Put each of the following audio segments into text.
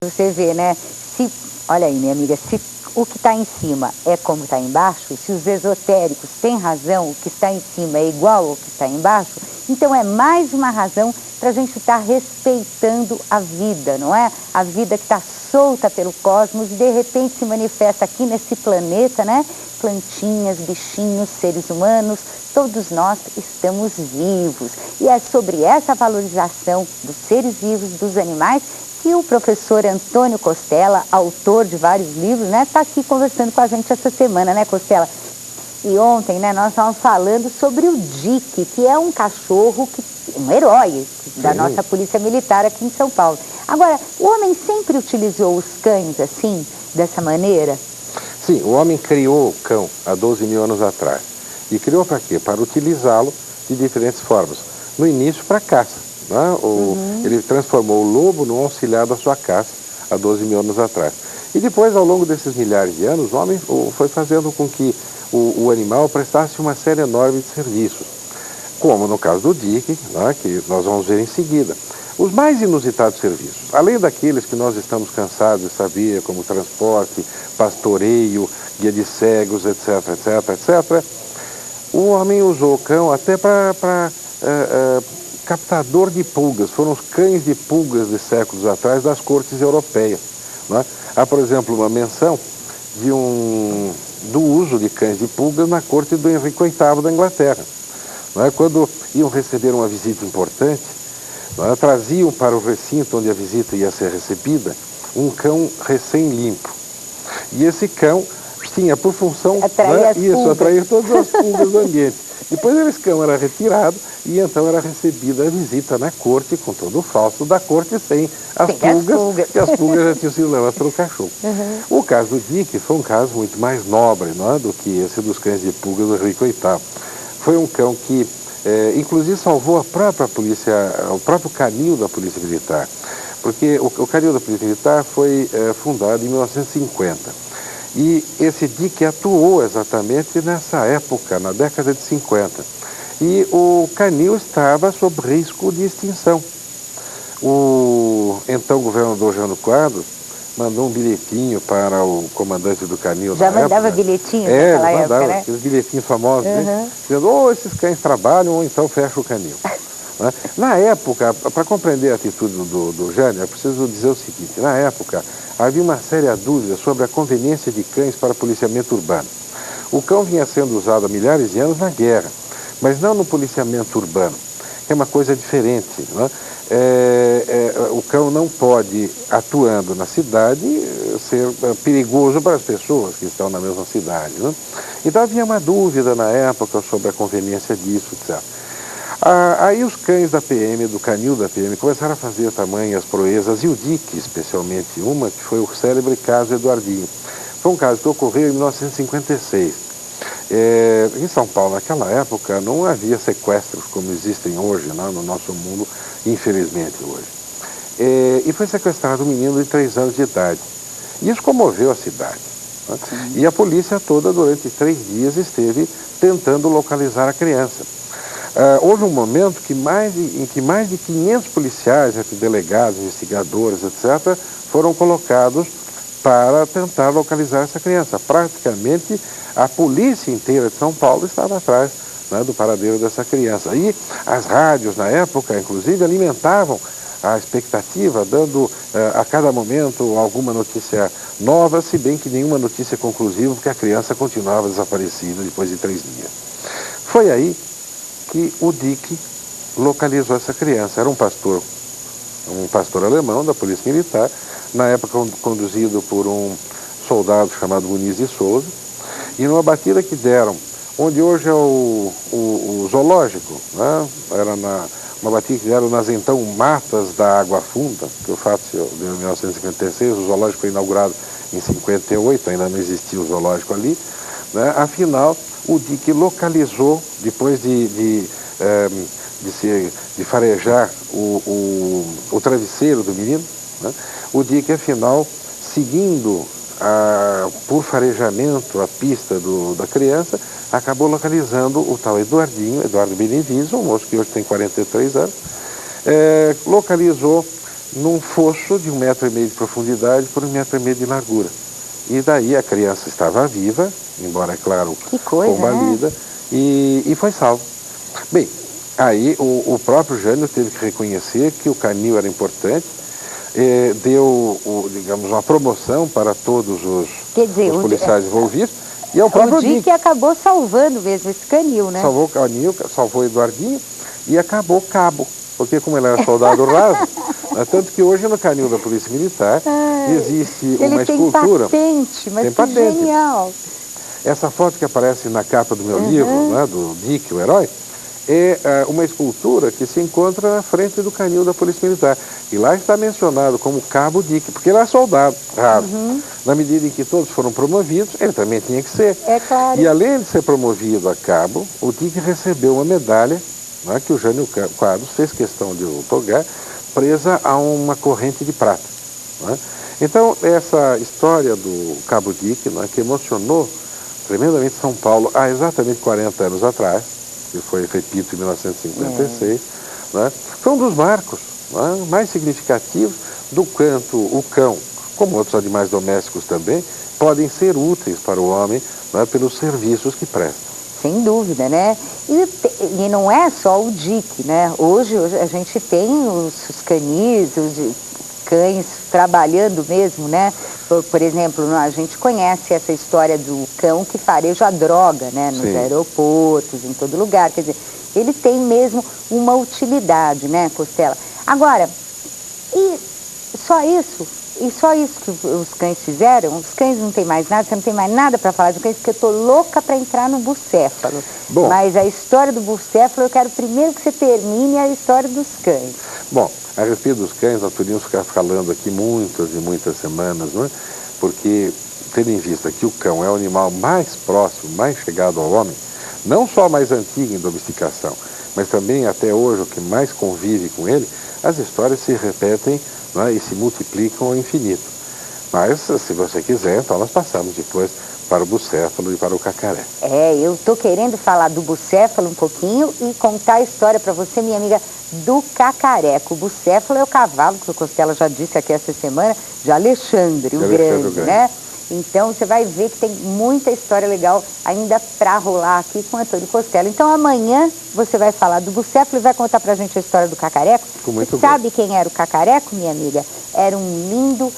Você vê, né? Olha aí, minha amiga, se o que está em cima é como está embaixo, se os esotéricos têm razão, o que está em cima é igual ao que está embaixo, então é mais uma razão para a gente estar respeitando a vida, não é? A vida que está solta pelo cosmos e de repente se manifesta aqui nesse planeta, né? Plantinhas, bichinhos, seres humanos, todos nós estamos vivos. E é sobre essa valorização dos seres vivos, dos animais, que o professor Antônio Costela, autor de vários livros, né, está aqui conversando com a gente essa semana, né, Costela? E ontem, né, nós estávamos falando sobre o Dick, que é um cachorro, um herói da nossa polícia militar aqui em São Paulo. Agora, o homem sempre utilizou os cães assim, dessa maneira? Sim, o homem criou o cão há 12 mil anos atrás. E criou para quê? Para utilizá-lo de diferentes formas. No início, para caça. Né? Ele transformou o lobo num auxiliar da sua caça há 12 mil anos atrás. E depois, ao longo desses milhares de anos, o homem foi fazendo com que o animal prestasse uma série enorme de serviços. Como no caso do Dick, né, que nós vamos ver em seguida. Os mais inusitados serviços, além daqueles que nós estamos cansados de saber, como transporte, pastoreio, guia de cegos, etc., etc., etc., o homem usou o cão até para captador de pulgas. Foram os cães de pulgas de séculos atrás das cortes europeias. Né? Há, por exemplo, uma menção do uso de cães de pulgas na corte do Henrique VIII da Inglaterra. Né? Quando iam receber uma visita importante, traziam para o recinto onde a visita ia ser recebida um cão recém-limpo. E esse cão tinha por função atrair todas as pulgas do ambiente. Depois esse cão era retirado e então era recebida a visita na corte com todo o falso da corte sem as pulgas, que as pulgas já tinham sido levadas pelo cachorro. O caso do Dick foi um caso muito mais nobre, não é, do que esse dos cães de pulgas do Henrique VIII. Foi um cão que inclusive salvou a própria polícia, o próprio canil da polícia militar, porque o canil da polícia militar foi fundado em 1950. E esse Dick atuou exatamente nessa época, na década de 50. E o canil estava sob risco de extinção. O então governador Jânio Quadros mandou um bilhetinho para o comandante do canil na época. Já mandava bilhetinho naquela época, né? Aqueles bilhetinhos famosos, né? Dizendo, ou esses cães trabalham, ou então fecha o canil. Né? Na época, para compreender a atitude do Jânio, é preciso dizer o seguinte, na época havia uma séria dúvida sobre a conveniência de cães para policiamento urbano. O cão vinha sendo usado há milhares de anos na guerra, mas não no policiamento urbano, que é uma coisa diferente. Né? O cão não pode, atuando na cidade, ser perigoso para as pessoas que estão na mesma cidade. Né? Então havia uma dúvida na época sobre a conveniência disso, etc. Aí os cães da PM, do canil da PM, começaram a fazer tamanhas proezas, e o Dick, especialmente uma, que foi o célebre caso Eduardinho. Foi um caso que ocorreu em 1956. Em São Paulo, naquela época, não havia sequestros como existem hoje, né, no nosso mundo, infelizmente hoje. E foi sequestrado um menino de 3 anos de idade. E isso comoveu a cidade. Né? E a polícia toda, durante 3 dias, esteve tentando localizar a criança. Houve um momento em que mais de 500 policiais, entre delegados, investigadores, etc., foram colocados para tentar localizar essa criança. Praticamente a polícia inteira de São Paulo estava atrás, né, do paradeiro dessa criança. E as rádios, na época, inclusive, alimentavam a expectativa, dando a cada momento alguma notícia nova, se bem que nenhuma notícia conclusiva, porque a criança continuava desaparecida depois de 3 dias. Foi aí que o Dick localizou essa criança. Era um pastor alemão da Polícia Militar, na época conduzido por um soldado chamado Muniz de Souza, e numa batida que deram, onde hoje é o zoológico, né? Era uma batida que deram nas então matas da Água Funda, que o fato de 1956, o zoológico foi inaugurado em 58, ainda não existia o zoológico ali, né? Afinal, o Dick localizou, depois de farejar o travesseiro do menino, né? O Dick, afinal, seguindo por farejamento a pista da criança, acabou localizando o tal Eduardo Benevides, um moço que hoje tem 43 anos, localizou num fosso de 1,5 metro de profundidade por 1,5 metro de largura. E daí a criança estava viva, embora, é claro, combalida, né? e foi salvo. Bem, aí o próprio Jânio teve que reconhecer que o canil era importante, deu, digamos, uma promoção para todos os policiais envolvidos, e é o próprio Dick acabou salvando mesmo esse canil, né? Salvou o canil, salvou o Eduardinho e acabou o cabo, porque como ele era soldado raso, tanto que hoje no canil da Polícia Militar existe uma escultura. Tem patente, mas que genial! Essa foto que aparece na capa do meu livro, né, do Dick, o herói, é uma escultura que se encontra na frente do canil da Polícia Militar. E lá está mencionado como Cabo Dick, porque ele era soldado raso. Na medida em que todos foram promovidos, ele também tinha que ser. É claro. E além de ser promovido a cabo, o Dick recebeu uma medalha, né, que o Jânio Quadros fez questão de otorgar, presa a uma corrente de prata. Né? Então, essa história do Cabo Dick, né, que emocionou tremendamente São Paulo há exatamente 40 anos atrás, que foi, repito, em 1956, né, foi um dos marcos, né, mais significativos do quanto o cão, como outros animais domésticos também, podem ser úteis para o homem, né, pelos serviços que prestam. Sem dúvida, né? E não é só o Dick, né? Hoje a gente tem os canis, os cães trabalhando mesmo, né? Por exemplo, a gente conhece essa história do cão que fareja droga, né? Nos aeroportos, em todo lugar. Quer dizer, ele tem mesmo uma utilidade, né, Costela? Agora, e só isso? E só isso que os cães fizeram? Os cães não tem mais nada, você não tem mais nada para falar de cães, porque eu tô louca para entrar no bucéfalo. Bom, mas a história do bucéfalo, eu quero primeiro que você termine a história dos cães. Bom, a respeito dos cães, nós poderíamos ficar falando aqui muitas e muitas semanas, não é? Porque, tendo em vista que o cão é o animal mais próximo, mais chegado ao homem, não só mais antigo em domesticação, mas também até hoje o que mais convive com ele, as histórias se repetem, né, e se multiplicam ao infinito. Mas, se você quiser, então nós passamos depois para o bucéfalo e para o cacaré. Eu estou querendo falar do bucéfalo um pouquinho e contar a história para você, minha amiga, do cacareco. O bucéfalo é o cavalo, que o Costela já disse aqui essa semana, de Alexandre, o Grande, né? Então, você vai ver que tem muita história legal ainda para rolar aqui com o Antônio Costela. Então, amanhã você vai falar do bucéfalo e vai contar pra gente a história do cacareco. Muito bom. Sabe quem era o cacareco, minha amiga? Era um lindo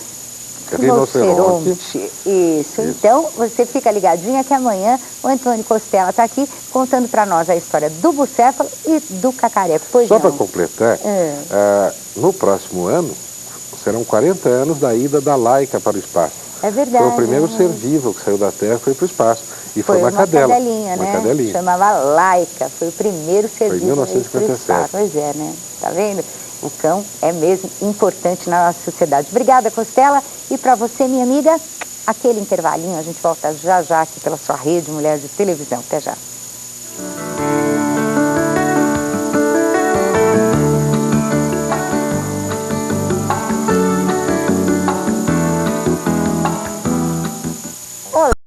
rinoceronte. Isso. Então, você fica ligadinha que amanhã o Antônio Costela está aqui contando para nós a história do bucéfalo e do cacareco. Pois só para completar, no próximo ano serão 40 anos da ida da Laika para o espaço. É verdade. Foi o primeiro ser vivo que saiu da Terra e foi para o espaço. E foi uma cadela. Cadelinha, né? Cadelinha. Chamava Laika. Foi o primeiro ser vivo. Foi em 1957. Pois é, né? Tá vendo? O cão é mesmo importante na nossa sociedade. Obrigada, Costela. E para você, minha amiga, aquele intervalinho. A gente volta já já aqui pela sua rede Mulher de Televisão. Até já.